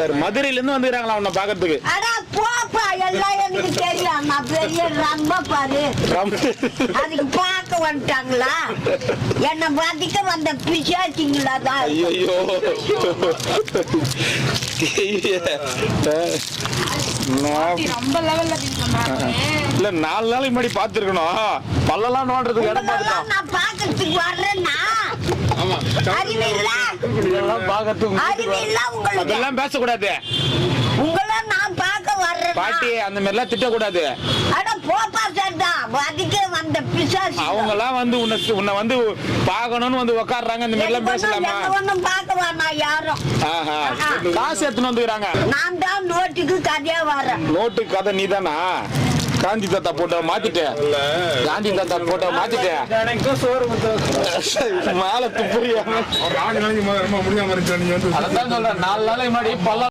சரி, மதுரையில இருந்து வந்துக்கிறாங்களா உன்னை பாக்கிறதுக்கு? அடா போப்பா, எல்லாம் எனக்கு தெரியும். நான் பெரிய ரொம்ப பாரு, அதுக்கு பார்க்க வந்துட்டாங்களா? என்ன பாதிக்க வந்த பிசாசிங்களா தான். ஐயோ ரொம்ப லெவல்ல இல்ல 4 நாளைக்கு முன்னாடி பாத்துருக்கணும். பல்லெல்லாம் நோண்டுறதுக்கு இடம் பார்த்துட்டோம். நான் பாக்கிறதுக்கு வர்றேன்னா அதெல்லாம் பேசக்கூடாது. உங்களை நான் பார்க்க வர்றேன் பாட்டி, அந்த மாதிரி எல்லாம் திட்டக்கூடாது. அட போப்பா சரிதான், பாதிக்க வந்த பிசாசி. அவங்க எல்லாம் வந்து உன்னை வந்து பாக்கணும்னு வந்து உட்காடுறாங்க. இந்த மாதிரி எல்லாம் பேசலாமா? ஒண்ணும் பார்க்க வேணாம் யாரும். காசு எடுத்துன்னு வந்துக்கிறாங்க. நான் தான் நோட்டுக்கு கதையா வரேன். நோட்டு கதை நீதானா? காந்தி தாத்தா போட்டோ மாத்திட்டேன். காந்தி தாத்தா போட்டோ மாத்திட்டேன். மாலை துப்புரியாம 4 நாளைக்கு 4 நாளைக்கு முன்னாடி 4 நாளைக்கு முன்னாடி பல்ல